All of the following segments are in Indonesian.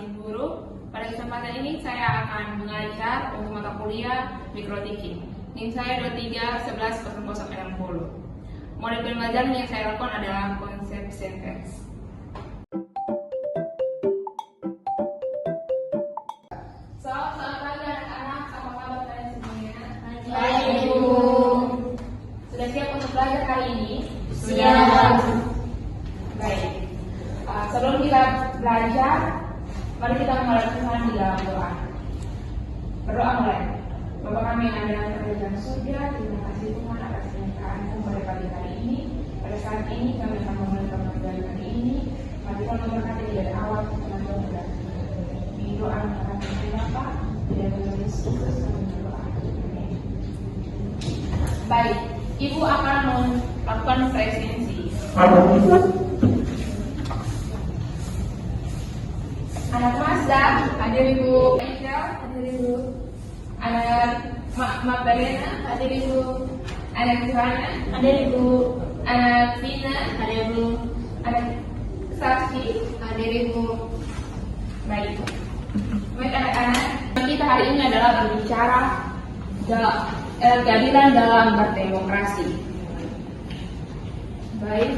Mesin Guru. Pada kesempatan ini saya akan mengajar untuk mata kuliah Mikrotikin. NIM saya 23110060. Model pembelajaran yang saya lakukan adalah konsep sentence. Selamat pagi anak-anak, apa kabar kalian semuanya? Baik, Ibu. Sudah siap untuk belajar kali ini? Siap. Baik. Sebelum kita belajar, mari kita mulai Tuhan di dalam doa. Berdoa mulai. Bapa kami yang ada dalam kerajaan surga, terima kasih Tuhan atas kenyataanmu pada pagi hari ini. Pada saat ini kami akan memulai pembelajaran hari ini. Mari Tuhan memberkati dari awal sampai akhir. Di doa akan Bapa, di dalam nama Yesus Kristus kami berdoa. Amin. Baik, Ibu akan melakukan presensi. Anak Mazda, hadir Ibu. Michelle, hadir Ibu. Anak Magdalena, hadir Ibu. Anak Johanna, hadir Ibu. Anak Vina, hadir Ibu. Anak Saksi, hadir Ibu. Baik. Baik anak-anak, kita hari ini adalah berbicara keadilan dalam berdemokrasi. Baik.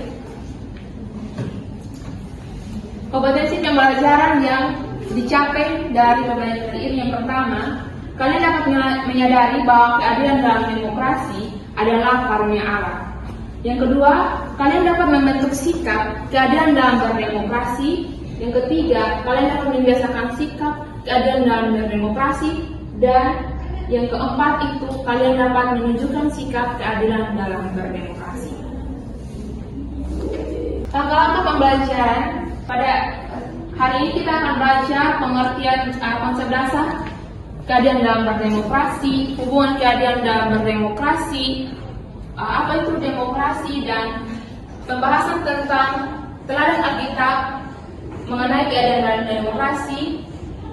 Kompetensi pembelajaran yang dicapai dari pembelajaran ini yang pertama, kalian dapat menyadari bahwa keadilan dalam demokrasi adalah karunia Allah. Yang kedua, kalian dapat membentuk sikap keadilan dalam berdemokrasi. Yang ketiga, kalian dapat membiasakan sikap keadilan dalam berdemokrasi. Dan yang keempat itu, kalian dapat menunjukkan sikap keadilan dalam berdemokrasi. Langkah-langkah pembelajaran. Pada hari ini kita akan belajar pengertian konsep dasar keadilan dalam berdemokrasi, hubungan keadilan dalam berdemokrasi, apa itu demokrasi, dan pembahasan tentang teladan Alkitab mengenai keadilan dalam demokrasi.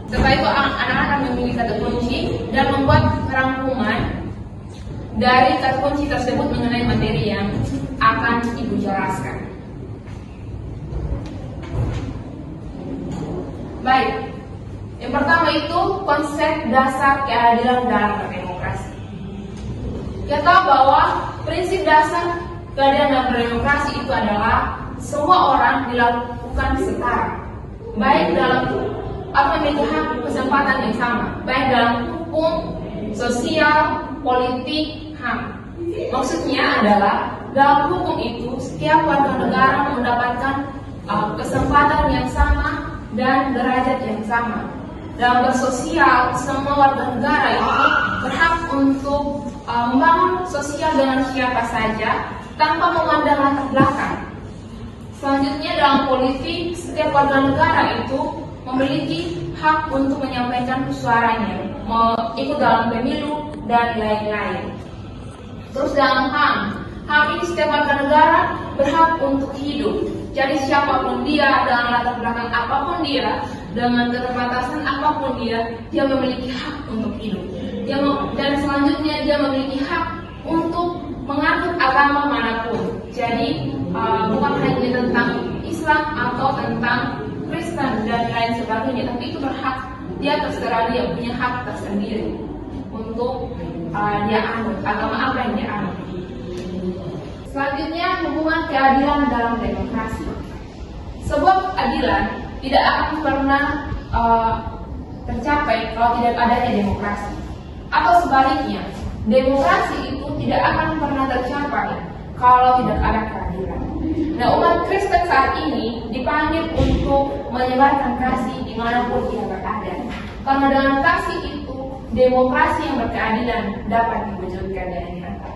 Setelah itu anak-anak akan memilih kata kunci dan membuat rangkuman dari kata kunci tersebut mengenai materi yang akan Ibu jelaskan. Baik, yang pertama itu konsep dasar keadilan dalam berdemokrasi. Kita tahu bahwa prinsip dasar keadilan dalam berdemokrasi itu adalah semua orang dilakukan setara, baik dalam memiliki hak kesempatan yang sama, baik dalam hukum, sosial, politik, HAM. Maksudnya adalah dalam hukum itu setiap warga negara mendapatkan kesempatan yang sama dan derajat yang sama. Dalam bersosial, semua warga negara itu berhak untuk membangun sosial dengan siapa saja tanpa memandang latar belakang. Selanjutnya dalam politik, setiap warga negara itu memiliki hak untuk menyampaikan suaranya, mau ikut dalam pemilu dan lain-lain. Terus dalam HAM ini setiap warga negara berhak untuk hidup. Jadi siapapun dia, dengan latar belakang apapun dia, dengan keterbatasan apapun dia memiliki hak untuk hidup. Dan selanjutnya dia memiliki hak untuk menganut agama manapun. Jadi bukan hanya tentang Islam atau tentang Kristen dan lain sebagainya, tapi itu berhak, dia terserah, dia punya hak tersendiri untuk dia anut agama apa yang dia anut. Selanjutnya, hubungan keadilan dalam demokrasi. Sebuah keadilan tidak akan pernah tercapai kalau tidak adanya demokrasi. Atau sebaliknya, demokrasi itu tidak akan pernah tercapai kalau tidak ada keadilan. Nah, umat Kristen saat ini dipanggil untuk menyebarkan kasih dimanapun ia berada. Karena dengan kasih itu, demokrasi yang berkeadilan dapat diwujudkan dari nyata.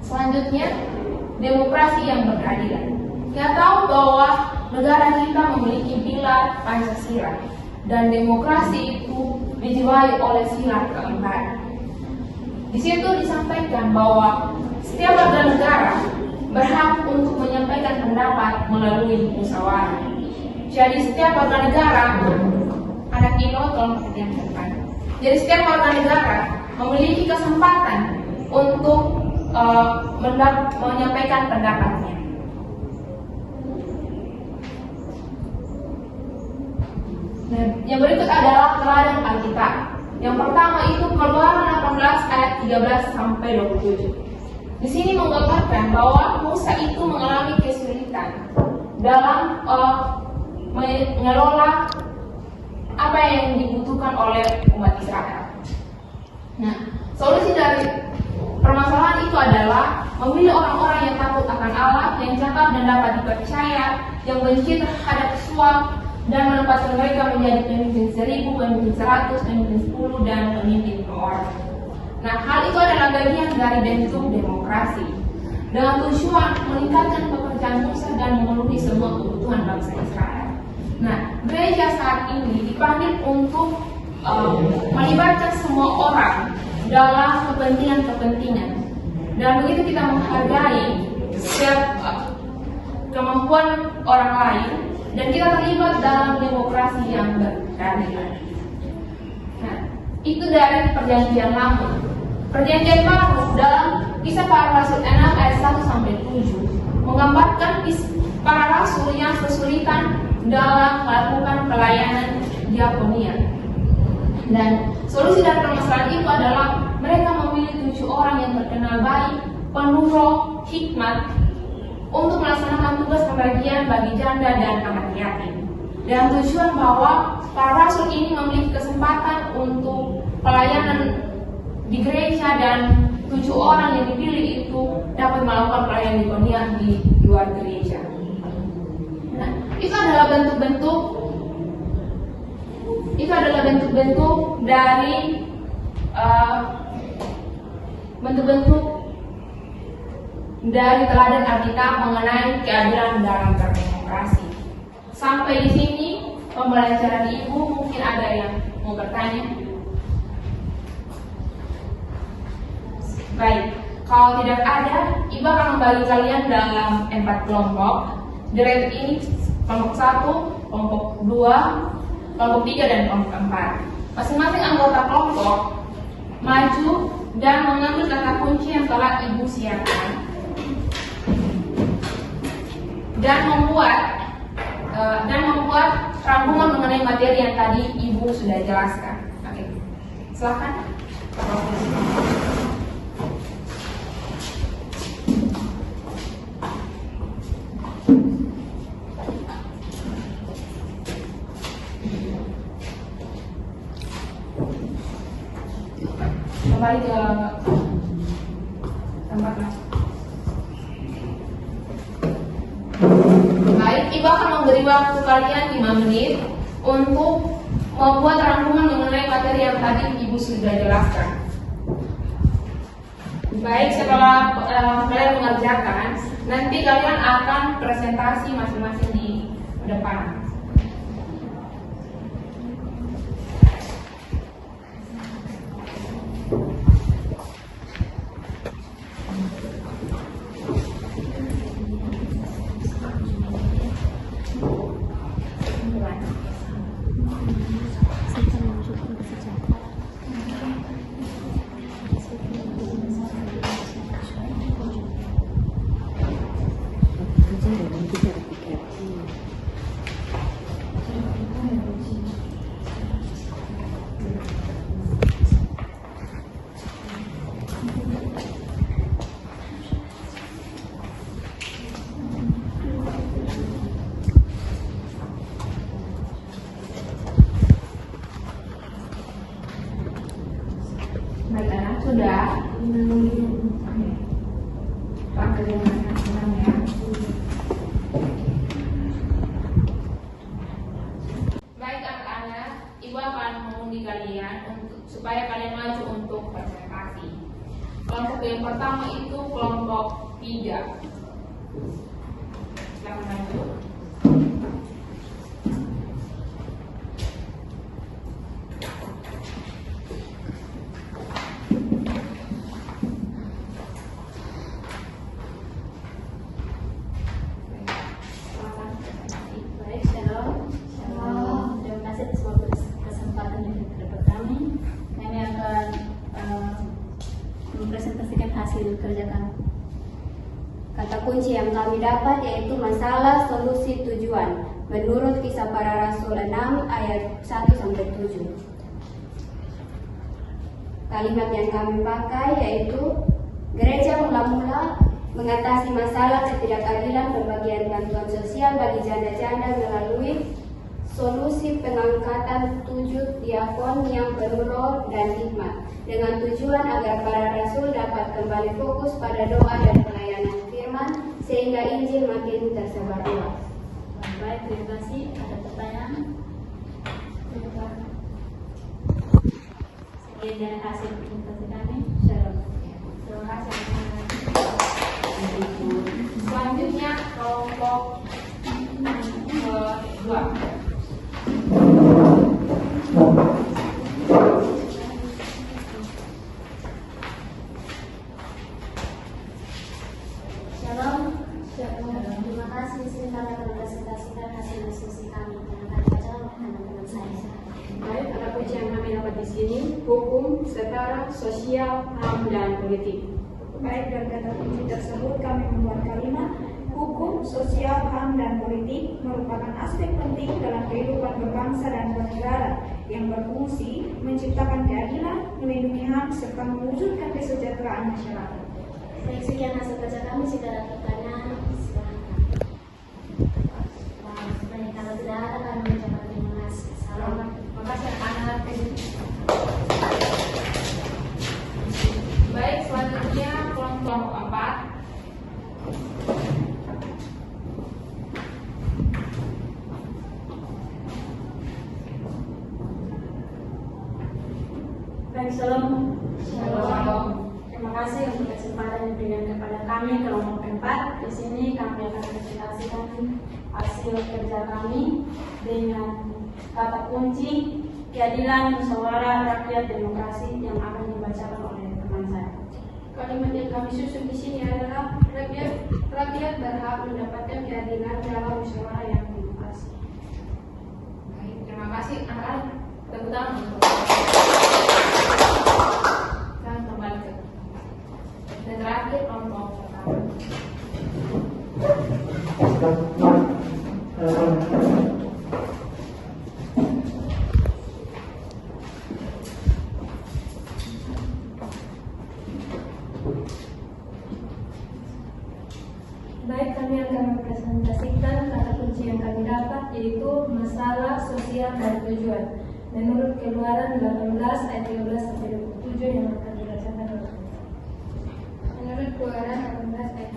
Selanjutnya, demokrasi yang berkeadilan. Kita tahu bahwa negara kita memiliki pilar Pancasila dan demokrasi itu dijiwai oleh sila keempat. Di situ disampaikan bahwa setiap warga negara berhak untuk menyampaikan pendapat melalui musyawarah. Jadi setiap warga negara, anak Ino tolong perhatian ke depan. Jadi setiap warga negara memiliki kesempatan untuk menyampaikan pendapatnya. Nah, yang berikut adalah teladan Alkitab. Yang pertama itu Keluaran 18 ayat 13 sampai 27. Di sini menggambarkan bahwa Musa itu mengalami kesulitan dalam mengelola apa yang dibutuhkan oleh umat Israel. Nah, solusi dari permasalahan itu adalah memilih orang-orang yang takut akan Allah, yang cakap dan dapat dipercaya, yang benci terhadap suap, dan menempatkan mereka menjadi pemimpin 1000, pemimpin 100, pemimpin 10, dan pemimpin orang. Nah, hal itu adalah bagian dari bentuk demokrasi dengan tujuan meningkatkan pekerjaan Musa dan memenuhi semua kebutuhan bangsa Israel. Nah, gereja saat ini dipanggil untuk melibatkan semua orang dalam kepentingan-kepentingan, dan begitu kita menghargai setiap kemampuan orang lain dan kita terlibat dalam demokrasi yang berkeadilan. Nah, itu dari perjanjian lama. Perjanjian baru dalam Kisah Para Rasul 6 ayat 1 sampai 7 menggambarkan para rasul yang kesulitan dalam melakukan pelayanan diakonia. Dan solusi dari permasalahan itu adalah mereka memilih 7 orang yang terkenal baik, penuh roh, hikmat untuk melaksanakan tugas pembagian bagi janda dan anak yatim. Dan tujuan bahwa para rasul ini memiliki kesempatan untuk pelayanan di gereja, dan 7 orang yang dipilih itu dapat melakukan pelayanan diakonia di luar gereja. Nah, itu adalah bentuk-bentuk dari teladan Alkitab mengenai keadilan dalam berdemokrasi. Sampai di sini pembelajaran Ibu, mungkin ada yang mau bertanya? Baik, kalau tidak ada, Ibu akan membagi kalian dalam 4 kelompok. Direct ini kelompok 1, kelompok 2, kelompok 3, dan kelompok 4. Masing-masing anggota kelompok maju dan mengambil kata kunci yang telah Ibu siapkan dan membuat rangkuman mengenai materi yang tadi Ibu sudah jelaskan. Oke, silakan. Kembali ke tempat mas. Baik, Ibu akan memberi waktu kalian 5 menit untuk membuat rangkuman mengenai materi yang tadi Ibu sudah jelaskan. Baik, setelah kalian mengerjakan, nanti kalian akan presentasi masing-masing di depan. Baik anak, sudah. Pak, senang ya. Baik anak-anak, Ibu akan mengundi kalian supaya kalian maju untuk presentasi. Kelompok yang pertama itu kelompok 3. Silakan maju. Mempresentasikan hasil kerja kami. Kata kunci yang kami dapat yaitu masalah, solusi, tujuan. menurut Kisah Para Rasul 6 ayat 1-7. Kalimat yang kami pakai yaitu gereja mula-mula mengatasi masalah ketidakadilan pembagian bantuan sosial bagi janda-janda melalui solusi pengangkatan 7 diakon yang penuh roh dan hikmat, dengan tujuan agar para rasul dapat kembali fokus pada doa dan pelayanan firman sehingga Injil makin tersebar luas. Baik, terima kasih. Ada pertanyaan? Sekian dari hasil presentasi kami. Shalom. Terima kasih. Selanjutnya kelompok kedua. Shalom. Terima kasih. Di sini kami akan mempresentasikan hasil diskusi kami. Yang akan dibaca oleh teman-teman saya. Baik, ada kunci yang kami dapat di sini: hukum, setara, sosial, HAM, dan politik. Baik, dari kata kunci tersebut kami membuat kalimat hukum, sosial, HAM, dan politik merupakan aspek penting dalam kehidupan berbangsa dan bernegara yang berfungsi menciptakan keadilan, melindungi HAM, serta mewujudkan kesejahteraan masyarakat. Baik, sekian hasil kerja kami. Jika ada pertanyaan, silakan. Baik, kalau tidak ada kami mengucapkan terima kasih. Salam. Terima kasih anak-anak. Baik, selanjutnya kelompok 4. Baik, shalom. Shalom. Terima kasih untuk kesempatan yang diberikan kepada kami kelompok 4. Di sini kami akan presentasikan hasil kerja kami dengan kata kunci keadilan, musyawarah, rakyat, demokrasi yang akan dibacakan oleh teman saya. Kalimat yang kami susun di sini adalah rakyat berhak mendapatkan keadilan dalam musyawarah yang demokrasi. Baik, terima kasih anak-anak. Tepuk tangan. Sekarang kembali ke dan terakhir kelompok pertama. Baik, kami akan mempresentasikan kata kunci yang kami dapat, yaitu masalah, sosial, dan tujuan. Menurut Keluaran 18 ayat 13-27 yang akan dibacakan oleh Menurut Keluaran 18 ayat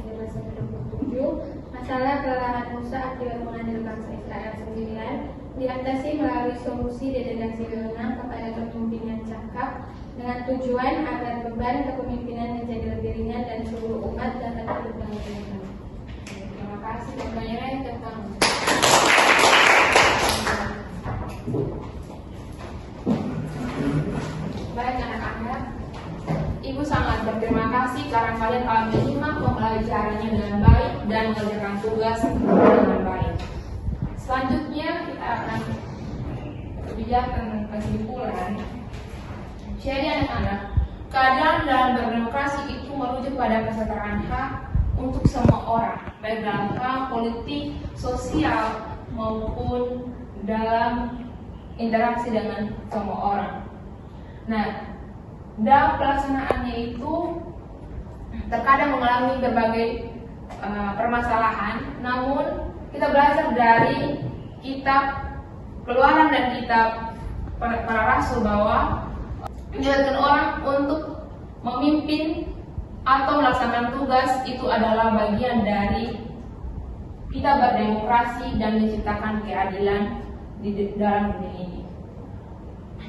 13-27, masalah kelelahan Musa akibat mengadil bangsa Israel sendirian diatasi melalui solusi delegasi wewenang kepada pemimpin yang cakap dengan tujuan agar beban kepemimpinan menjadi lebih ringan dan seluruh umat dapat hidup dengan tenang. Terima kasih. Pertanyaannya tentang baik anak-anak, Ibu sangat berterima kasih karena kalian telah menyimak pembelajarannya dengan baik dan mengerjakan tugas dengan baik. Selanjutnya kita akan berbicara tentang kesimpulan. Jadi anak-anak, keadilan dalam berdemokrasi itu merujuk pada kesetaraan hak untuk semua orang, baik dalam hal politik, sosial, maupun dalam interaksi dengan semua orang. Nah, dalam pelaksanaannya itu terkadang mengalami berbagai permasalahan, namun kita belajar dari kitab Keluaran dan kitab para rasul bahwa menjadikan orang untuk memimpin atau melaksanakan tugas itu adalah bagian dari kita berdemokrasi dan menciptakan keadilan di dalam dunia ini.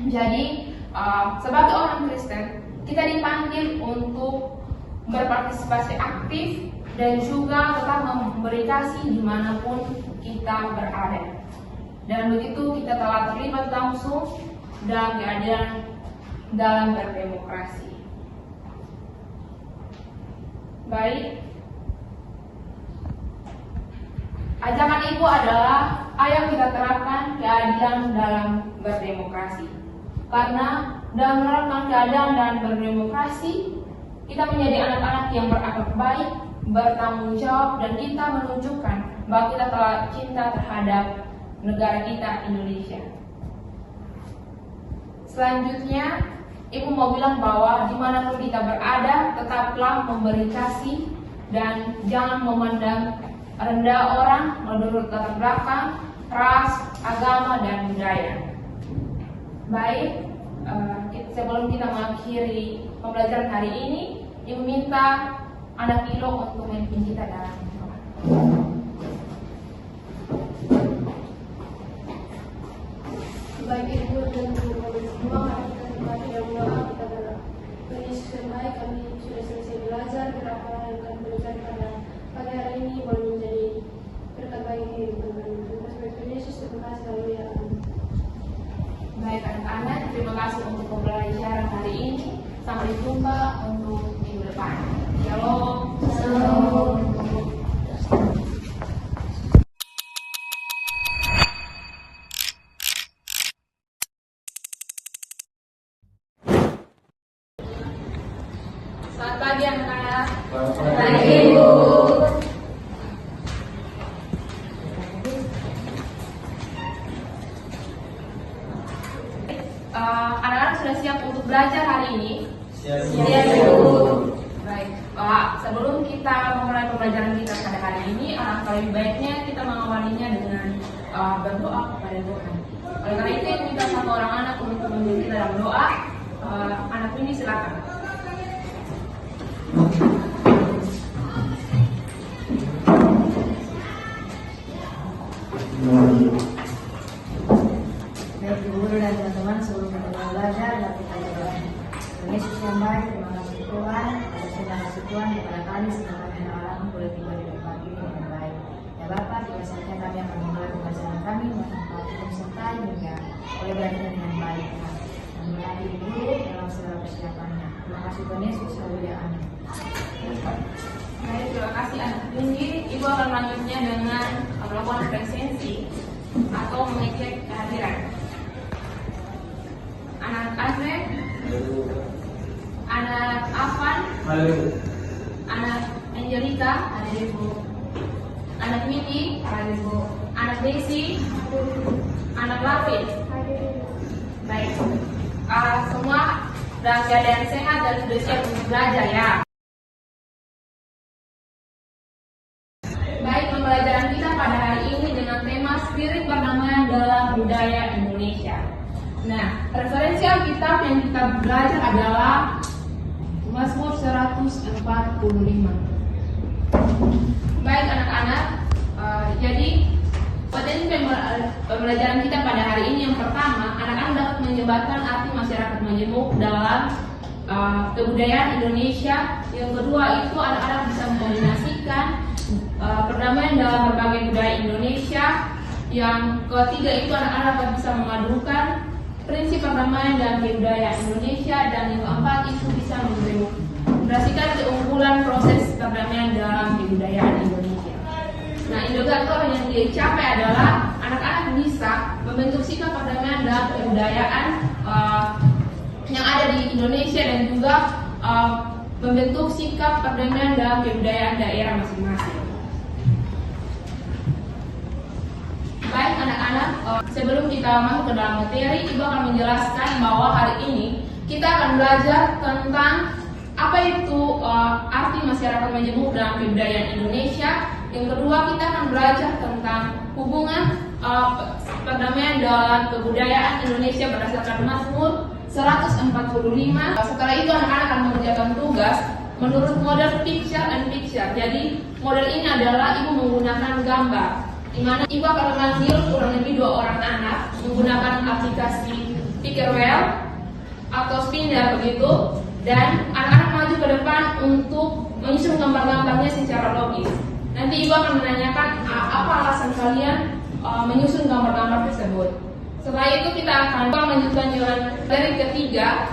Jadi sebagai orang Kristen kita dipanggil untuk berpartisipasi aktif dan juga tetap memberi kasih dimanapun kita berada. Dan begitu kita telah terlibat langsung dalam keadilan dalam berdemokrasi. Baik, ajakan Ibu adalah ayo kita terapkan keadilan dalam berdemokrasi. Karena dalam menerapkan keadilan dalam berdemokrasi, kita menjadi anak-anak yang berakhlak baik, bertanggung jawab, dan kita menunjukkan bahwa kita telah cinta terhadap negara kita Indonesia. Selanjutnya, Ibu mau bilang bahwa dimanapun kita berada, tetaplah memberi kasih dan jangan memandang rendah orang menurut latar belakang, ras, agama, dan budaya. Baik, sebelum kita mengakhiri pembelajaran hari ini, Ibu minta anak Ilo untuk memimpin kita dalam doa. Baik Ibu dan Bapak semua, mari kita kembali dalam doa kita berdoa. Tuhan Yesus yang baik, kami sudah selesai belajar berapa yang kami berikan pada pagi hari ini boleh menjadi berkat bagi kehidupan kami. Terima kasih Tuhan Yesus, terima kasih haleluya. Baik anak-anak, terima kasih untuk pembelajaran hari ini. Sampai jumpa untuk minggu depan. Shalom. Shalom. Selamat pagi anak-anak. Selamat pagi, Ibu. Anak-anak sudah siap untuk belajar hari ini? Siap, Ibu. Baik, sebelum kita memulai pembelajaran kita pada hari ini, lebih baiknya kita mengawalinya dengan berdoa kepada Tuhan. Oleh karena itu, kita satu orang anak untuk memimpin kita dalam doa. Anak ini silakan. Baik Ibu Guru dan teman-teman, sebelum kita mulai belajar, kita berdoa. Tuhan Yesus yang baik, terima kasih Tuhan atas segala kasih Tuhan kepada kami sehingga kami anak-anak boleh tiba di depan ini dengan baik. Ya Bapak, tiba saja kami akan memulai pembelajaran kami, mohon Tuhan sertai hingga boleh belajar dengan baik. Dan berkati Ibu dalam segala persiapannya. Terima kasih Tuhan Yesus, haleluya, amin. Baik, terima kasih anak tinggi. Ibu akan melanjutnya dengan melakukan presensi atau mengecek kehadiran. Anak Azrek, anak Afan, anak Angelika, ada Ibu. Anak Miki, ada Ibu. Anak Desi, anak Lafid. Baik, semua dalam keadaan sehat dan sudah siap untuk belajar ya. Baik, pembelajaran kita pada hari ini dengan tema Spirit Perdamaian dalam Budaya Indonesia. Nah, referensi Alkitab yang kita belajar adalah Mazmur 145. Baik anak-anak, jadi potensi pembelajaran kita pada hari ini yang pertama, anak-anak dapat menyebarkan arti masyarakat majemuk dalam kebudayaan Indonesia. Yang kedua itu anak-anak bisa mengkombinasikan perdamaian dalam berbagai budaya Indonesia. Yang ketiga itu anak-anak bisa memadukan prinsip perdamaian dan kebudayaan Indonesia. Dan yang keempat itu bisa mendemonstrasikan keunggulan proses perdamaian dalam kebudayaan Indonesia. Nah, indikator yang dicapai adalah anak-anak bisa membentuk sikap perdamaian dalam kebudayaan yang ada di Indonesia dan juga membentuk sikap perdamaian dalam kebudayaan daerah masing-masing. Baik anak-anak, sebelum kita masuk ke dalam materi, Ibu akan menjelaskan bahwa hari ini kita akan belajar tentang apa itu arti masyarakat majemuk dalam kebudayaan Indonesia. Yang kedua, kita akan belajar tentang hubungan perdamaian dalam kebudayaan Indonesia berdasarkan Mazmur 145. Setelah itu anak-anak akan mengerjakan tugas menurut model picture and picture. Jadi model ini adalah Ibu menggunakan gambar, di mana Ibu akan memanggil kurang lebih 2 orang anak menggunakan aplikasi Pickerwell atau Spinner begitu, dan anak-anak maju ke depan untuk menyusun gambar-gambarnya secara logis. Nanti Ibu akan menanyakan apa alasan kalian menyusun gambar-gambar tersebut. Setelah itu kita akan melanjutkan jalan dari ketiga.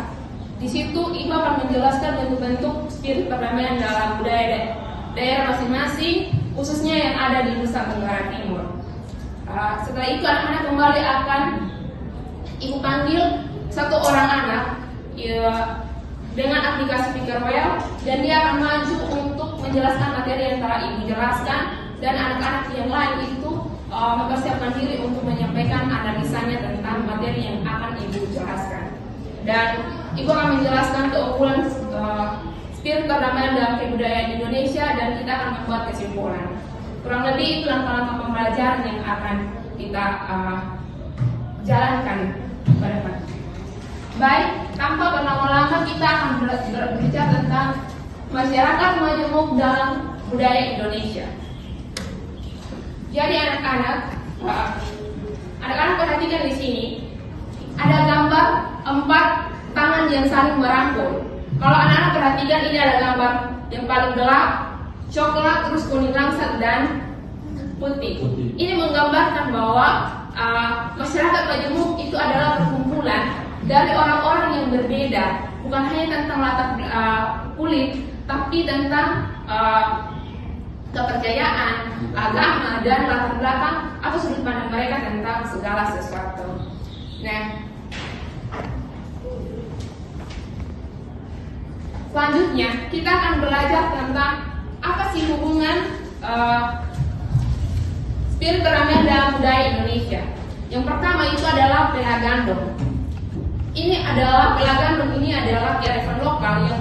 Di situ Ibu akan menjelaskan bentuk-bentuk spirit perdamaian dalam budaya daerah masing-masing, khususnya yang ada di Nusa Tenggara Timur. Setelah itu anak-anak kembali akan Ibu panggil 1 orang anak dengan aplikasi Pickerwell, dan dia akan maju untuk menjelaskan materi yang telah Ibu jelaskan, dan anak-anak yang lain itu mempersiapkan diri untuk menyampaikan analisanya tentang materi yang akan Ibu jelaskan. Dan Ibu akan menjelaskan keunggulan spirit perdamaian dalam kebudayaan Indonesia dan kita akan membuat kesimpulan. Kurang lebih itu langkah-langkah pembelajaran yang akan kita jalankan pada depan. Baik, tanpa berlama-lama kita akan berbicara tentang masyarakat majemuk dalam budaya Indonesia. Jadi anak-anak perhatikan di sini ada gambar 4 tangan yang saling merangkul. Kalau anak-anak perhatikan ini ada gambar yang paling gelap, coklat, terus kuning langsat dan putih. Ini menggambarkan bahwa masyarakat majemuk itu adalah perkumpulan dari orang-orang yang berbeda, bukan hanya tentang latar kulit, tapi tentang kepercayaan, agama, dan latar belakang atau sudut pandang mereka tentang segala sesuatu. Nah, selanjutnya kita akan belajar tentang apa sih hubungan spirit perdamaian dalam budaya Indonesia. Yang pertama itu adalah Pelagandong. Ini adalah kearifan lokal yang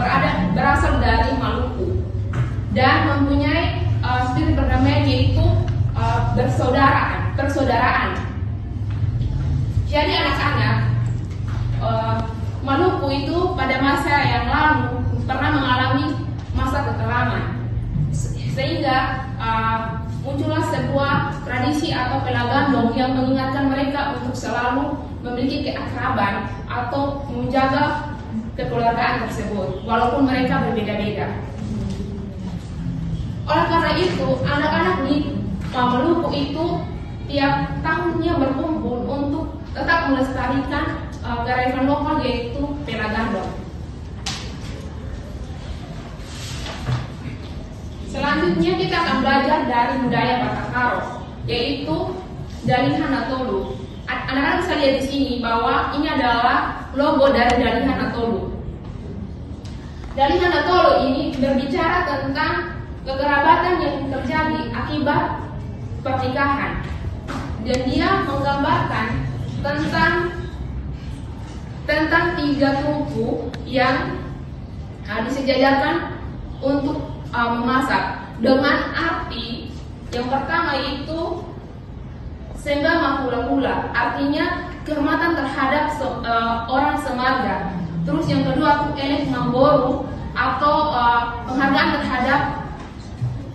berasal dari Maluku dan mempunyai spirit perdamaian yaitu persaudaraan. Jadi anak-anak, Maluku itu pada masa yang lalu pernah mengalami masa kekelaman, sehingga muncullah sebuah tradisi atau Pelagandong yang mengingatkan mereka untuk selalu memiliki keakraban atau menjaga kekeluargaan tersebut, walaupun mereka berbeda-beda. Oleh karena itu, anak-anak di Maluku itu tiap tahunnya berkumpul untuk tetap melestarikan kearifan lokal yaitu Pelagandong. Selanjutnya kita akan belajar dari budaya Batakaro, yaitu Dalihan Atolu. Anak-anak bisa lihat di sini bahwa ini adalah logo dari Dalihan Atolu. Dalihan Atolu ini berbicara tentang kekerabatan yang terjadi akibat pernikahan, dan dia menggambarkan tentang 3 tungku yang disejajarkan untuk memasak dengan arti yang pertama itu Sembah Mahula-hula, artinya kehormatan terhadap orang semarga. Terus yang kedua itu Elek Mamboru atau penghargaan terhadap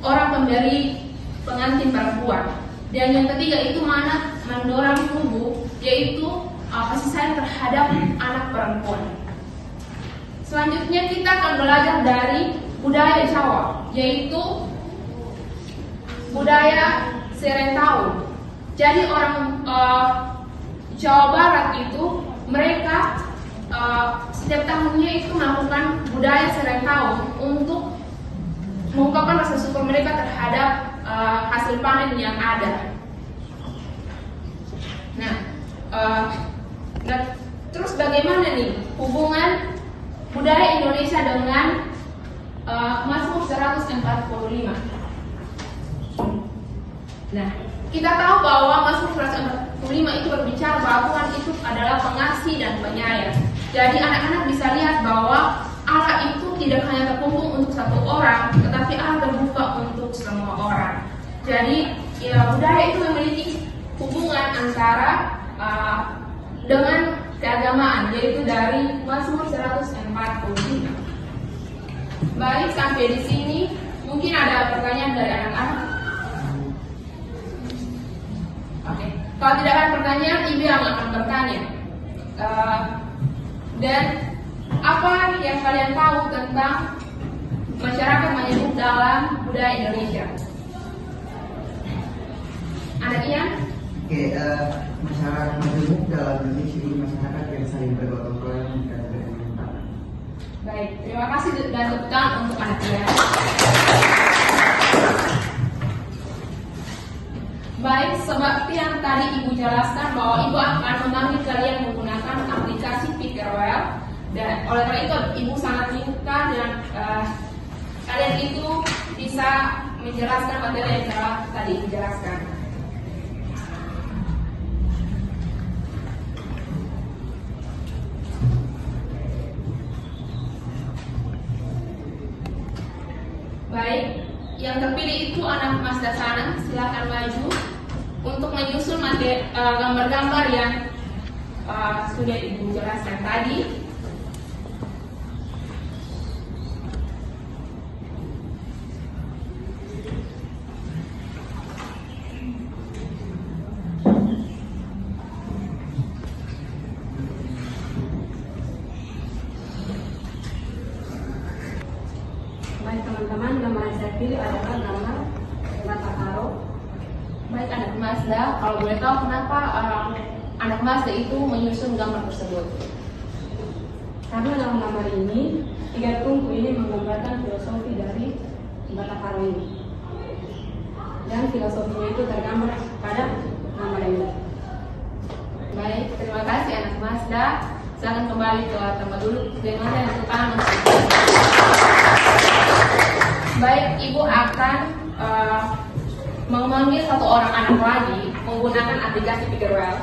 orang pemberi pengantin perempuan. Dan yang ketiga itu Mana Mandorang Tubuh, yaitu kasih sayang terhadap anak perempuan. Selanjutnya kita akan belajar dari budaya Jawa, yaitu budaya Serentau. Jadi orang Jawa Barat itu mereka setiap tahunnya itu melakukan budaya Serentau untuk mengungkapkan rasa syukur mereka terhadap hasil panen yang ada. Nah, terus bagaimana nih hubungan budaya Indonesia dengan Mazmur 145? Nah, kita tahu bahwa Mazmur 145 itu berbicara bahwa Tuhan itu adalah pengasih dan penyayang. Jadi anak-anak bisa lihat bahwa Allah itu tidak hanya terkungkung untuk satu orang, tetapi Allah terbuka untuk semua orang. Jadi budaya itu memiliki hubungan antara dengan keagamaan, yaitu dari Mazmur 145. Baik, sampai di sini mungkin ada pertanyaan dari anak-anak. Oke, kalau tidak ada pertanyaan, Ibu yang akan bertanya. Dan apa yang kalian tahu tentang masyarakat majemuk dalam budaya Indonesia? Anak Ian? Oke, masyarakat majemuk dalam Indonesia ini masyarakat yang saling bergotong royong dan bermanfaat. Baik, terima kasih dan tepuk tangan untuk anak Ian. Baik, seperti yang tadi Ibu jelaskan bahwa Ibu akan memanggil kalian menggunakan aplikasi Pickerwell, dan oleh karena itu Ibu sangat suka dan kalian itu bisa menjelaskan materi yang telah tadi dijelaskan. Ibu anak Mas Dasana, silakan maju untuk menyusun gambar-gambar yang sudah Ibu jelaskan tadi. Baik teman-teman, gambar yang saya pilih adalah gambar mata karo. Baik anak Mazda, kalau boleh tahu kenapa anak Mazda itu menyusun gambar tersebut? Karena dalam gambar ini, 3 tungku ini menggambarkan filosofi dari bata karo ini. Dan filosofinya itu tergambar pada gambar ini. Baik, terima kasih anak Mazda. Silakan kembali ke tempat duduk dengan yang tertanam. Baik, Ibu akan memanggil satu orang anak lagi menggunakan aplikasi Figurewell.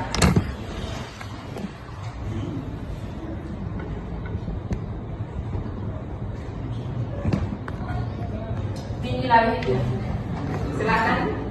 Tinggi lagi ya. Silakan.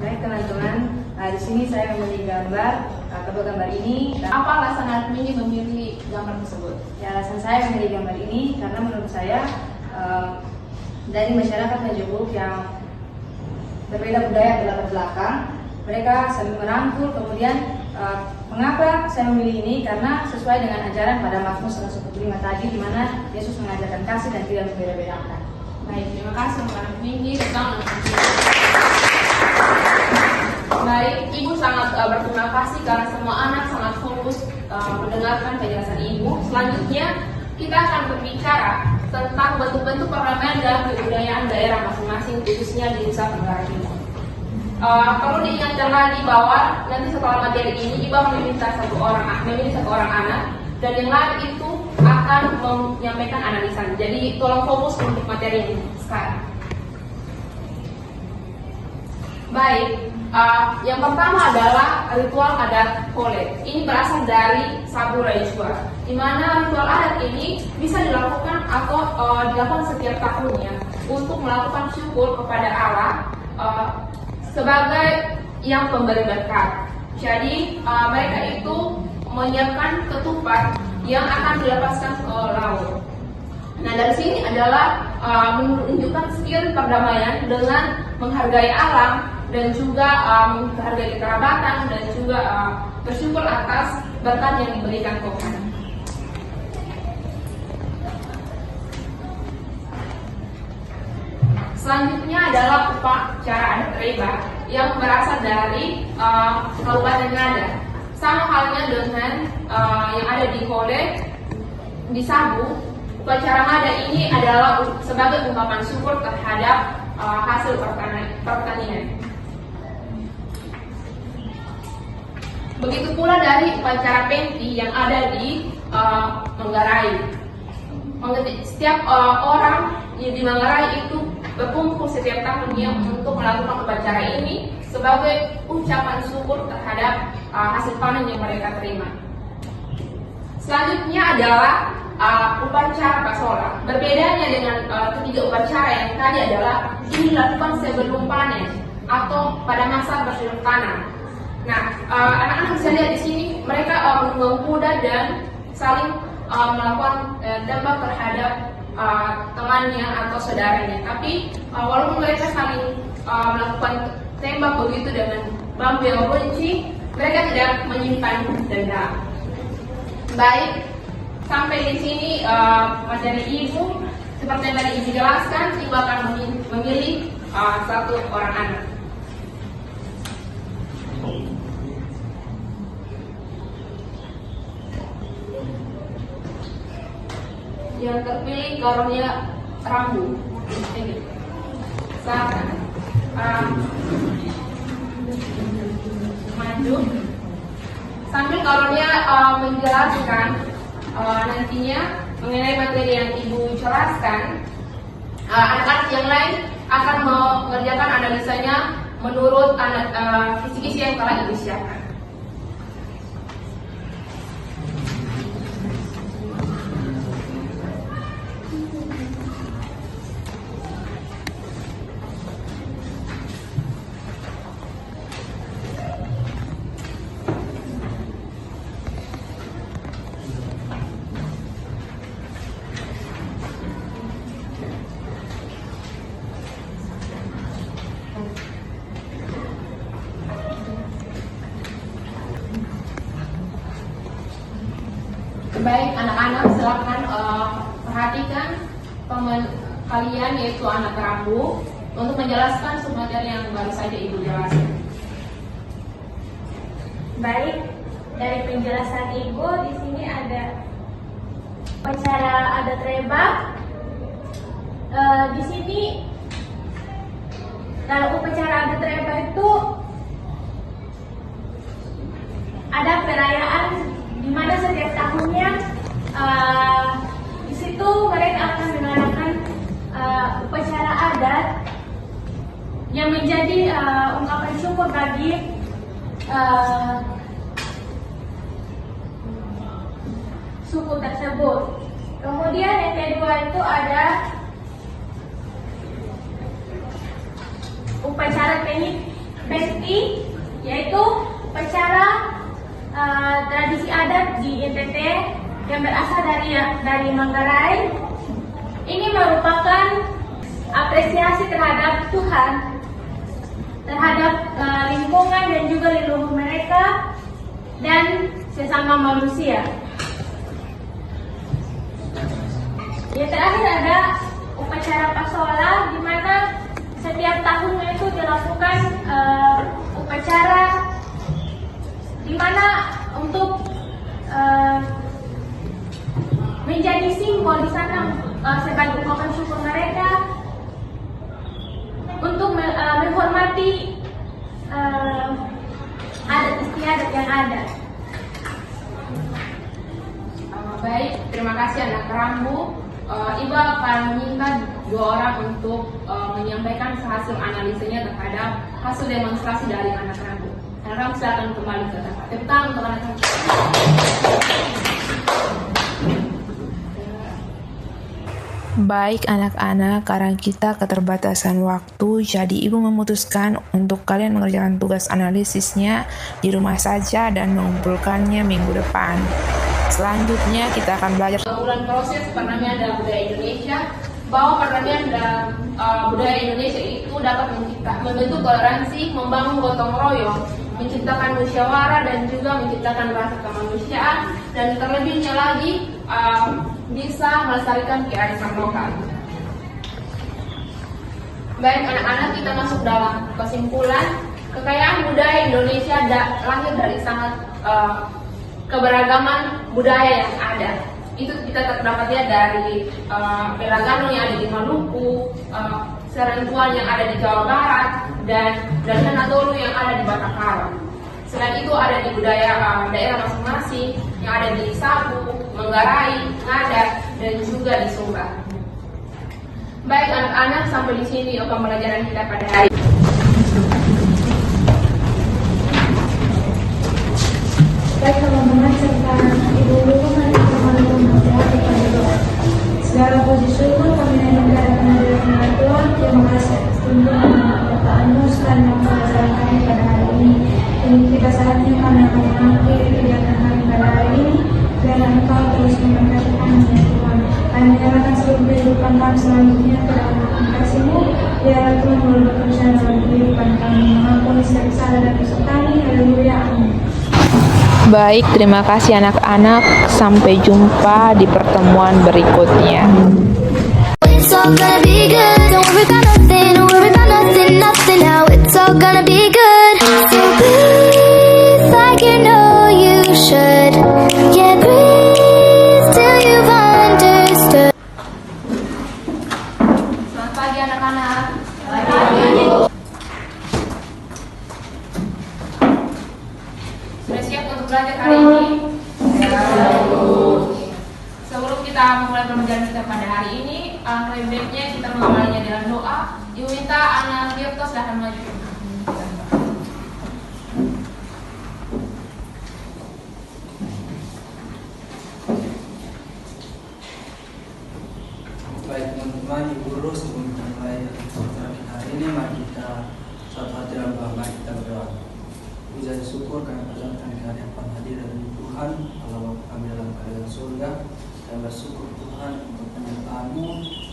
Baik teman-teman, di sini saya memilih gambar kedua gambar ini. Apa alasan anak ini memilih gambar tersebut? Ya, alasan saya memilih gambar ini karena menurut saya dari masyarakat Majemuk yang berbeda budaya dan latar belakang, mereka saling merangkul. Kemudian mengapa saya memilih ini? Karena sesuai dengan ajaran pada Mazmur 145 tadi, di mana Yesus mengajarkan kasih dan tidak membeda-bedakan. Baik, terima kasih anak Minggi tentang Baik, Ibu sangat berterima kasih karena semua anak sangat fokus mendengarkan penjelasan Ibu. Selanjutnya kita akan berbicara tentang bentuk-bentuk perdamaian dan kebudayaan daerah masing-masing, khususnya di Nusa Tenggara Timur. Perlu diingatkan lagi bahwa nanti setelah materi ini Ibu akan memilih satu orang anak, dan yang lain itu akan menyampaikan analisa. Jadi tolong fokus untuk materi ini sekarang. Baik. Yang pertama adalah ritual adat Kole. Ini berasal dari Sabu Raijua, di mana ritual adat ini bisa dilakukan atau dilakukan setiap tahunnya untuk melakukan syukur kepada Allah sebagai yang pemberi berkat. Jadi mereka itu menyiapkan ketupat yang akan dilepaskan ke laut. Nah, dari sini adalah menunjukkan spirit perdamaian dengan menghargai alam dan juga menghargai kerabatan dan juga bersyukur atas berkat yang diberikan Tuhan. Selanjutnya adalah upacara adat Reba yang berasal dari Kabupaten Ngada. Sama halnya dengan yang ada di Kole, di Sabu. Upacara Ngada ini adalah sebagai ungkapan syukur terhadap hasil pertanian. Begitu pula dari upacara Penti yang ada di Manggarai. Setiap orang di Manggarai itu berkumpul setiap tahunnya untuk melakukan upacara ini sebagai ucapan syukur terhadap hasil panen yang mereka terima. Selanjutnya adalah upacara Pasola. Berbedanya dengan ketiga upacara yang tadi adalah ini dilakukan sebelum panen atau pada masa bercocok tanam. Nah, anak-anak bisa lihat di sini mereka menunggang kuda dan saling melakukan tembak terhadap temannya atau saudaranya. Tapi walaupun mereka saling melakukan tembak begitu dengan bambu yang runcing, mereka tidak menyimpan dendam. Baik, sampai di sini materi Ibu. Seperti yang tadi Ibu jelaskan, Ibu akan memilih satu orang anak. Yang terpilih Karunia Rambu. Silakan. maju. Sambil kalau dia menjelaskan nantinya mengenai materi yang Ibu jelaskan, anak-anak yang lain akan mengerjakan analisanya menurut kisi-kisi yang telah Ibu siapkan. Baik anak-anak, silakan perhatikan teman kalian yaitu anak Rambu untuk menjelaskan materi yang baru saja Ibu jelaskan. Baik, dari penjelasan Ibu di sini ada upacara adat rebak. Di sini dalam upacara adat rebak itu ada perayaan di mana setiap tahunnya di situ mereka akan mengadakan upacara adat yang menjadi ungkapan syukur bagi suku tersebut. Kemudian yang kedua itu ada upacara Peti, yaitu upacara tradisi adat di NTT yang berasal dari Manggarai. Ini merupakan apresiasi terhadap Tuhan, terhadap lingkungan dan juga leluhur mereka dan sesama manusia. Yang terakhir ada upacara Pasola, di mana setiap tahunnya itu dilakukan upacara di mana untuk menjadi simbol di sana sebagai ungkapan syukur mereka untuk menghormati adat istiadat yang ada. Baik, terima kasih anak Rambu. Ibu akan meminta 2 orang untuk menyampaikan hasil analisanya terhadap hasil demonstrasi dari anak Rambu. Anak Rambu silakan kembali ke tempat. Tepuk tangan untuk anak Rambu. Baik anak-anak, karena kita keterbatasan waktu, jadi Ibu memutuskan untuk kalian mengerjakan tugas analisisnya di rumah saja dan mengumpulkannya minggu depan. Selanjutnya kita akan belajar Ulang proses perdamaian dalam budaya Indonesia, bahwa perdamaian dalam budaya Indonesia itu dapat membentuk toleransi, membangun gotong royong, menciptakan musyawarah dan juga menciptakan rasa kemanusiaan, dan terlebihnya lagi bisa melestarikan kearifan lokal. Baik anak-anak, kita masuk dalam kesimpulan. Kekayaan budaya Indonesia lahir dari sangat keberagaman budaya yang ada. Itu kita terdapat lihat dari Pelagano yang ada di Maluku, Serentuan yang ada di Jawa Barat, dan Nanatolu yang ada di Batakara. Selain itu ada di budaya daerah masing-masing yang ada di Sabu, Manggarai, Ngada, dan juga di Sumba. Baik anak-anak, sampai di sini pembelajaran kita pada hari ini. Baik teman-teman serta ibu-ibu mari kita berdoa kepada doa. Segala puji syukur kami mendengarkan dari Tuhan. Terima kasih atas tuntunan dan perkataan-Mu sekarang yang pelajaran kami pada hari ini. Ini kita saatnya kami akan mengakhiri kegiatan kami pada hari ini. Biarlah Engkau terus memberkati kami ya Tuhan. Kami menyerahkan seluruh kehidupan kami selanjutnya ke dalam kasih-Mu. Biarlah Tuhan boleh bekerja dalam kehidupan kami, mengampuni setiap salah dan dosa kami. Haleluya, amin. Baik, terima kasih anak-anak. Sampai jumpa di pertemuan berikutnya. It's all gonna be good. Don't worry about nothing. Don't worry about nothing. Nothing now. It's all gonna be good. So breathe like you know you should. Yeah, breathe till you've understood. Selamat pagi anak-anak. kita memulai pembelajaran kita pada hari ini, lebih baiknya kita mengawalinya dengan doa. Ibu minta anak Tirto silahkan maju. Baik teman-teman, ibu guru, sebelum kita mulai acara kita hari ini, mari kita satu hati dalam doa. Mari kita berdoa. Puja dan syukur karena perjalanan kehadiran hadir dari Tuhan, Allah kami dalam keadaan surga, dan bersyukur Tuhan untuk penyertaan-Mu,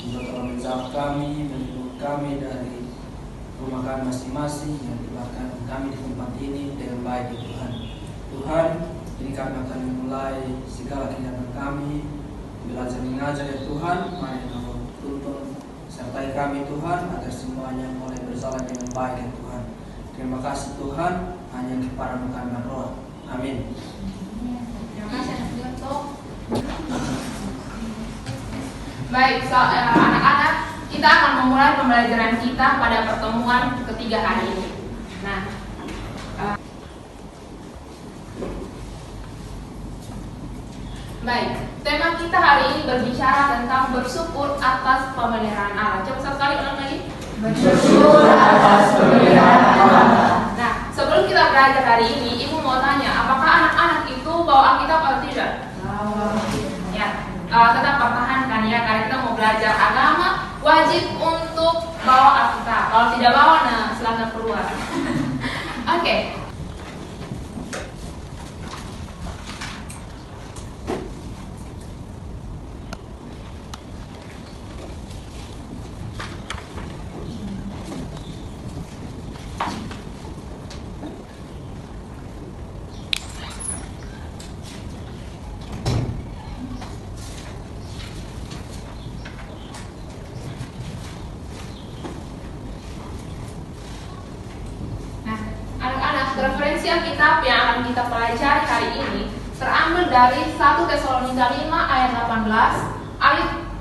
untuk telah menjauh kami, melindungi kami dari rumah kami masing-masing yang diberikan kami di tempat ini dengan baik ya Tuhan. Tuhan, ini kami akan memulai segala kegiatan kami, belajar mengajar ya Tuhan, mari Engkau tuntun sertai kami Tuhan agar semuanya mulai berjalan dengan baik ya Tuhan. Terima kasih Tuhan, hanya kepada kami berdoa. Amin. Terima kasih anak Tirto. Baik, anak-anak, kita akan memulai pembelajaran kita pada pertemuan ketiga hari ini. Nah, baik, tema kita hari ini berbicara tentang bersyukur atas pemeliharaan Allah. Coba sekali ulang lagi. Bersyukur atas pemeliharaan Allah. Nah, sebelum kita belajar hari ini, Ibu mau tanya, apakah anak-anak itu bawa Alkitab atau tidak? Ya, tetap pertahankan ya, karena kita mau belajar agama, wajib untuk bawa Alkitab. Kalau tidak bawa, nah silakan keluar. Oke. Referensi Alkitab yang akan kita pelajari hari ini terambil dari 1 Tesalonika 5 ayat 18,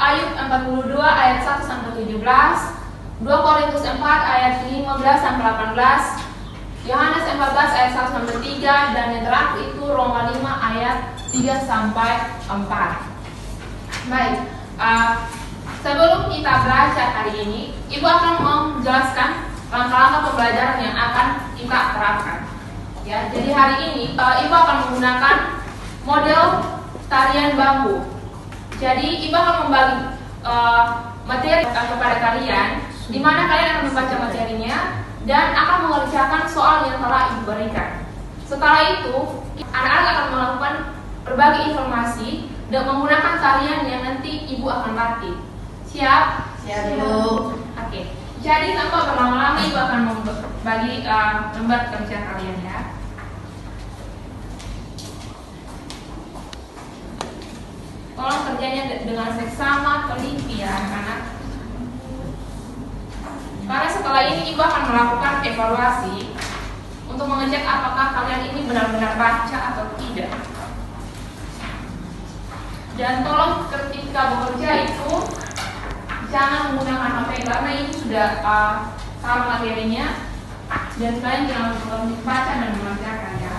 Ayub 42 ayat 1 sampai 17, 2 Korintus 4 ayat 15 sampai 18, Yohanes 14 ayat 1 sampai 3, dan yang terakhir itu Roma 5 ayat 3 sampai 4. Baik, sebelum kita belajar hari ini, Ibu akan menjelaskan langkah-langkah pembelajaran yang akan kita terapkan. Ya, jadi hari ini Ibu akan menggunakan model tarian bambu. Jadi Ibu akan membagi materi kepada kalian, di mana kalian akan membaca materinya dan akan mengerjakan soal yang telah Ibu berikan. Setelah itu, anak-anak akan melakukan berbagai informasi dan menggunakan tarian yang nanti Ibu akan latih. Siap? Siap, Ibu. Oke. Jadi tanpa berlama-lama, Ibu akan membagi lembar kerja kalian ya. Tolong kerjanya dengan seksama, teliti ya anak-anak. Karena setelah ini Ibu akan melakukan evaluasi untuk mengecek apakah kalian ini benar-benar baca atau tidak. Dan tolong ketika bekerja itu jangan menggunakan HP karena ini sudah salah materinya, dan kalian jangan lupa membaca dan mengerjakan ya.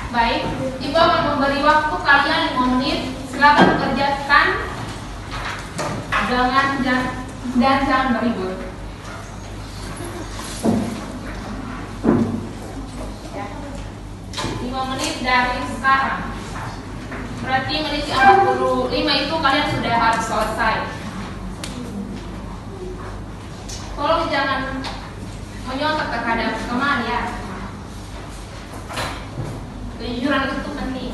Baik, Ibu akan memberi waktu kalian 5 menit. Silakan kerjakan dan jangan beribut. Ya. 5 menit dari sekarang. Berarti menit 45 itu kalian sudah harus selesai. Tolong jangan menyontek terhadap teman ya. Kejujuran itu penting.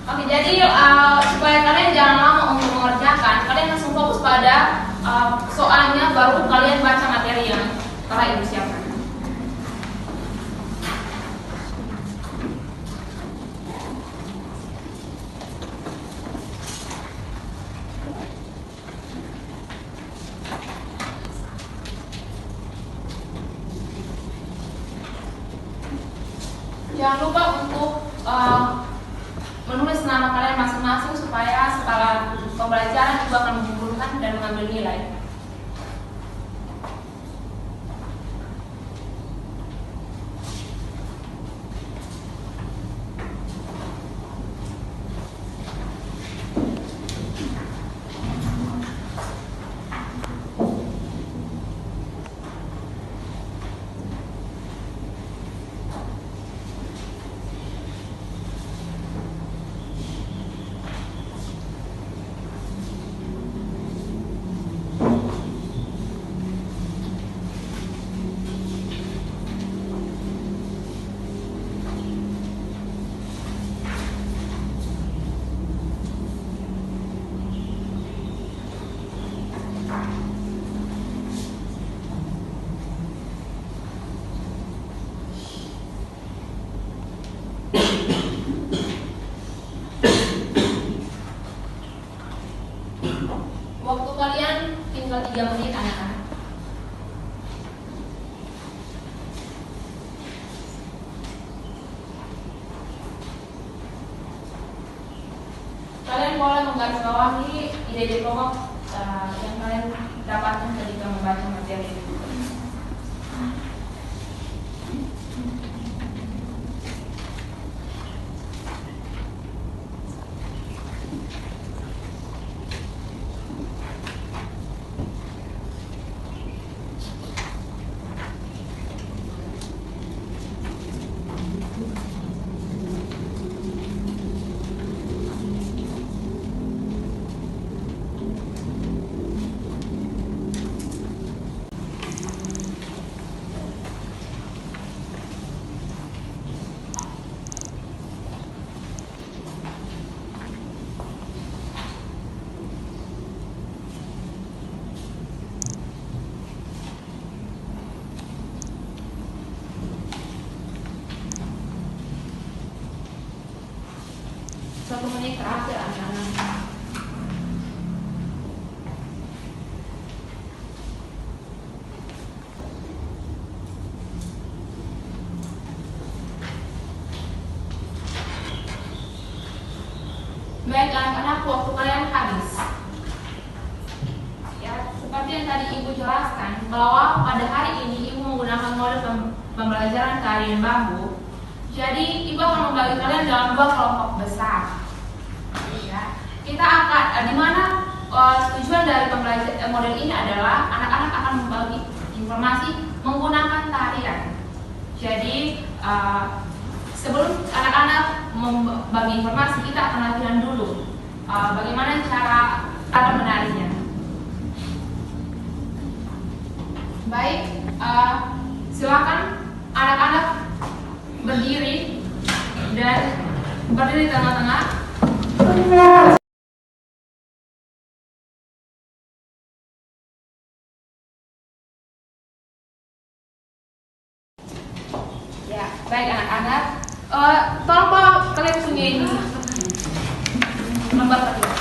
Oke, jadi supaya kalian jangan lama untuk mengerjakan, kalian langsung fokus pada soalnya, baru kalian baca materi yang telah Ibu siapkan. Jangan lupa untuk menulis nama kalian masing-masing supaya setelah pembelajaran Ibu akan mengumpulkan dan mengambil nilai. tinggal 3 menit anak-anak. Kalian boleh menggarisbawahi ide-ide pokok yang kalian dapatkan ketika membaca materi itu. Satu menit terakhir anak-anak. Baik anak-anak, waktu kalian habis. Ya, seperti yang tadi Ibu jelaskan bahwa pada hari ini Ibu menggunakan model pembelajaran keahlian bambu. Jadi Ibu akan membagi kalian dalam 2 kelompok besar. Ya, kita akan di mana tujuan dari pembelajaran model ini adalah anak-anak akan membagi informasi menggunakan tarian. Jadi sebelum anak-anak membagi informasi, kita akan latihan dulu bagaimana cara menarinya. Baik, silakan anak-anak berdiri dan berdiri di tengah-tengah. Ya, baik anak-anak. Tolong bawa kalian punya ini lembar kedua.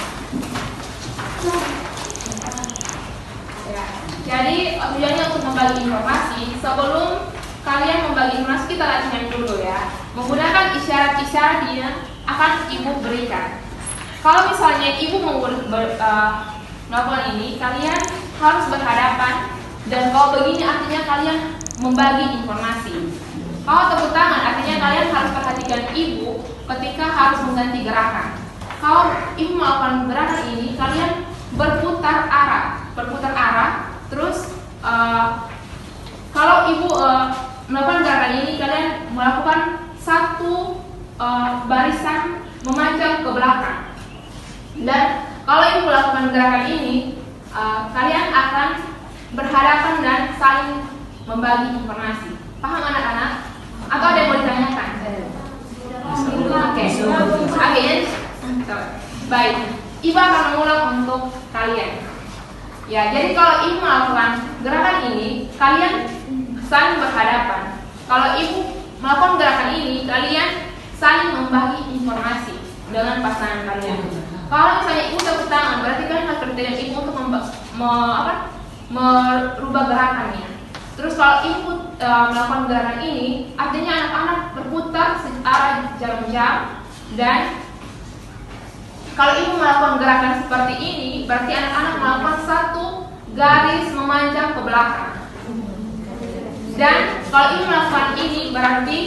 Ya, jadi tujuannya untuk membagi informasi. Sebelum kalian membagi informasi, kita latihan dulu ya. Menggunakan isyarat-isyarat yang akan Ibu berikan. Kalau misalnya Ibu melakukan ini, kalian harus berhadapan. Dan kalau begini artinya kalian membagi informasi. Kalau tepuk tangan artinya kalian harus perhatikan Ibu ketika harus mengganti gerakan. Kalau Ibu melakukan gerakan ini, kalian berputar arah. Terus kalau Ibu melakukan gerakan ini, kalian melakukan satu barisan memanjang ke belakang. Dan kalau Ibu melakukan gerakan ini, kalian akan berhadapan dan saling membagi informasi. Paham anak-anak? Atau ada yang mau ditanyakan? Oke, baik. Ibu akan mengulang untuk kalian. Ya, jadi kalau Ibu melakukan gerakan ini, kalian saling berhadapan. Kalau Ibu melakukan gerakan ini, kalian saling membagi informasi dengan pasangan kalian. Kalau misalnya Ibu tepuk tangan, berarti kalian harus berhadapan Ibu untuk merubah gerakannya. Terus kalau Ibu melakukan gerakan ini, artinya anak-anak berputar searah jam-jam. Dan kalau Ibu melakukan gerakan seperti ini, berarti anak-anak melakukan satu garis memanjang ke belakang. Dan kalau Ibu melakukan ini, berarti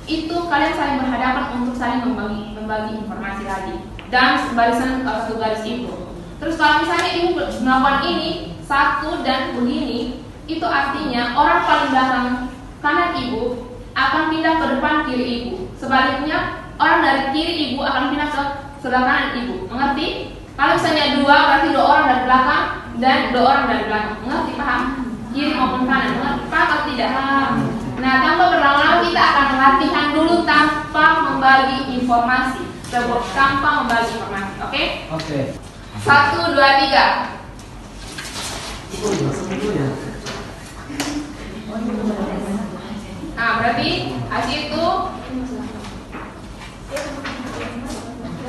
itu kalian saling berhadapan untuk saling membagi informasi tadi dan barisan satu garis Ibu. Terus kalau misalnya Ibu melakukan ini satu dan begini, itu artinya orang paling belakang kanan Ibu akan pindah ke depan kiri Ibu. Sebaliknya orang dari kiri Ibu akan pindah ke sebelah kanan Ibu. Mengerti? Kalau misalnya 2, berarti 2 orang dari belakang dan 2 orang dari belakang. Mengerti? Paham? Kiri maupun kanan. Mengerti? Paham atau tidak? Nah, tanpa berlama-lama kita akan latihan dulu tanpa membagi informasi. Tanpa membagi informasi. Oke? Oke. 1, 2, 3. Nah, berarti hasil itu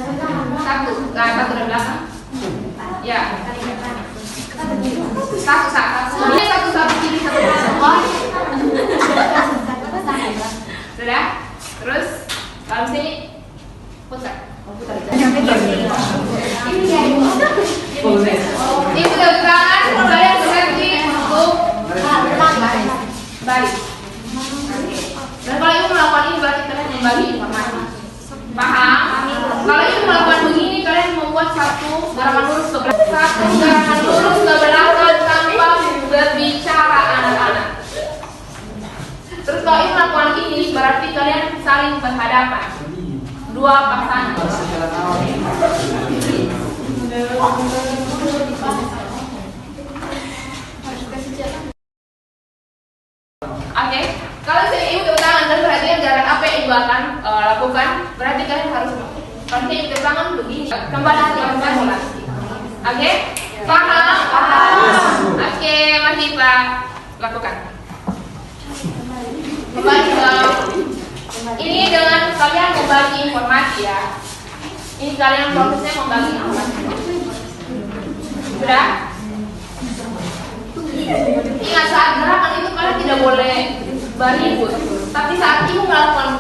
1 dari belakang. Ya. Satu. Ini satu kiri, satu bawah. Sudah? Terus kalau sini putar. Ibu dan tangan kalian berhenti untuk balik. Dan kalau ibu melakukan ini berarti kalian membagi informasi. Paham? Kalau ibu melakukan begini kalian membuat satu gerakan lurus ke belakang tanpa berbicara anak-anak. Terus kalau ibu melakukan ini berarti kalian saling berhadapan. Dua pasangan. Oke, kalau ibu tepuk tangan dan perhatikan jalan apa yang ibu akan lakukan, berarti kalian harus ibu tepuk tangan begini. Kembali ulang. Oke, paham? Oke, masih Pak lakukan. Kembali ke ini dengan kalian membagi informasi ya. Ini kalian prosesnya membagi informasi. Sudah? Ingat saat gerakan itu kalian tidak boleh beribut. Tapi saat ibu melakukan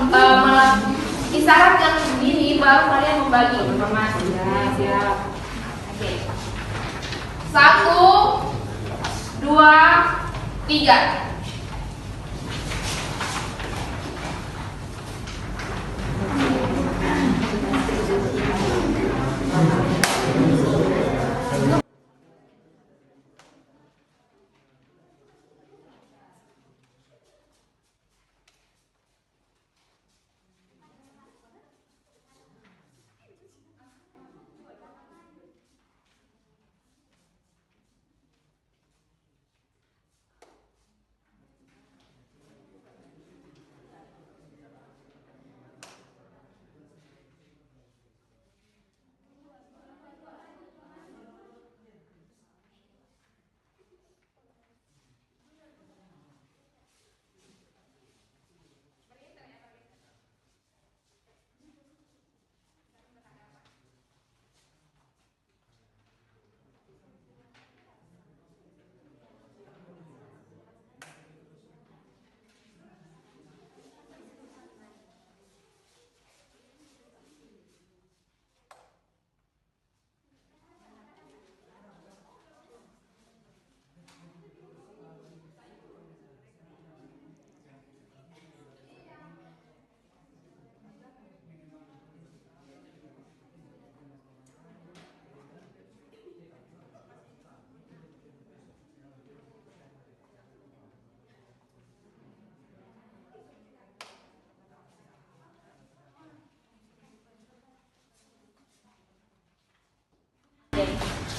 isyaratkan begini baru kalian membagi informasi. Ya, siap. Oke. 1, 2, 3.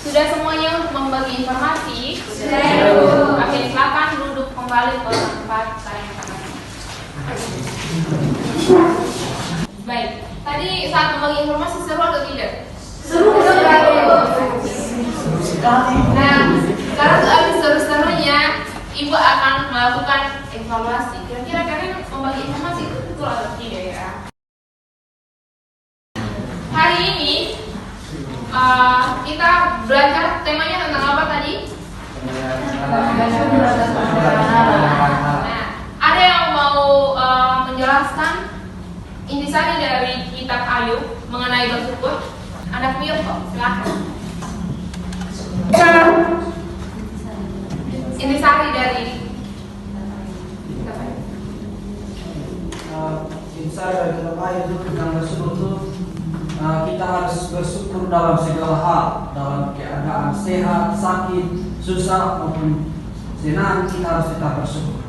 Sudah semuanya untuk membagi informasi? Sudah. Oke, silakan duduk kembali ke tempat kalian masing-masing. Baik, tadi saat membagi informasi seru atau tidak? Seru sekali. Nah, sekarang habis seru-serunya, ibu akan melakukan evaluasi. Kira-kira kalian membagi informasi itu betul atau tidak ya? Hari ini kita belajar temanya tentang apa tadi? Nah, ada yang mau menjelaskan intisari dari kitab Ayub mengenai bersyukur? Anak Mirko, silakan. Intisari dari kitab Ayub. Intisari dari kitab Ayub itu tentang bersyukur itu kita harus bersyukur dalam segala hal, dalam keadaan sehat, sakit, susah maupun senang kita harus tetap bersyukur.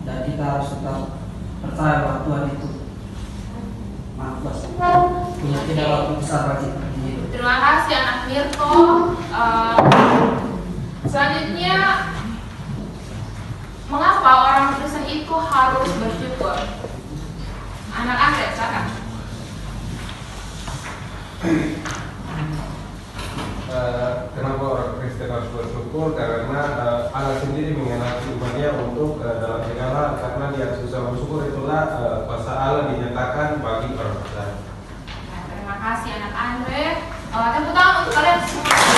Dan kita harus tetap percaya bahwa Tuhan itu Maha Kuasa, punya tidak waktu besar bagi kita. Terima kasih anak Mirko. Selanjutnya, mengapa orang Kristen itu harus bersyukur? Anak Andre, silakan. Kenapa orang Kristen harus bersyukur? Karena Allah sendiri mengenal firman-Nya untuk dalam segala, karena dia susah bersyukur itulah kuasa Allah dinyatakan bagi orang percaya. Terima kasih anak Andre. Tepuk tangan untuk kalian semua.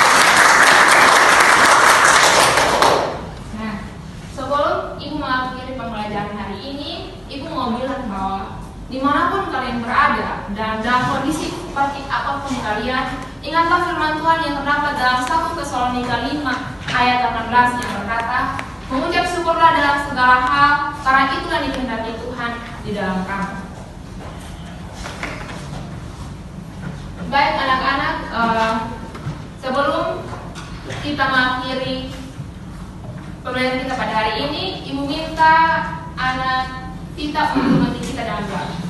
apapun kalian, ingatlah firman Tuhan yang terdapat dalam 1 Tesalonika 5 ayat 18 yang berkata, mengucap syukurlah dalam segala hal, karena itulah dikehendaki Tuhan di dalam kamu. Baik anak-anak, sebelum kita mengakhiri pembelajaran kita pada hari ini, Ibu minta anak kita untuk mengikuti kita dalam doa.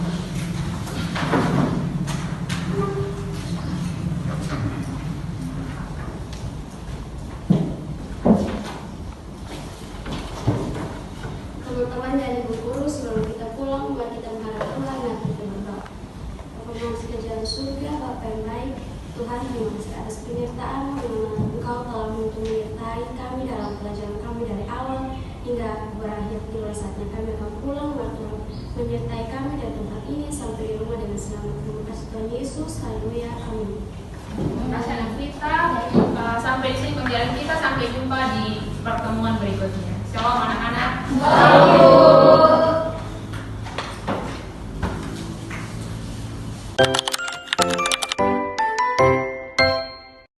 Teman-teman dan ibu guru, sebelum kita pulang, mari kita menghadap Tuhan dan kita berdoa. Bapa kami di dalam surga, Bapa yang baik, Tuhan terima kasih atas penyertaan-Mu di mana Engkau telah menyertai kami dalam pelajaran kami dari awal hingga berakhir tiba saatnya kami akan pulang. Tuhan menyertai kami dari tempat ini sampai di rumah dengan selamat. Terima kasih Tuhan Yesus, haleluya, amin. Terima kasih anak kita. Sampai di sini pembelajaran kita. Sampai jumpa di pertemuan berikutnya. Shalom anak-anak.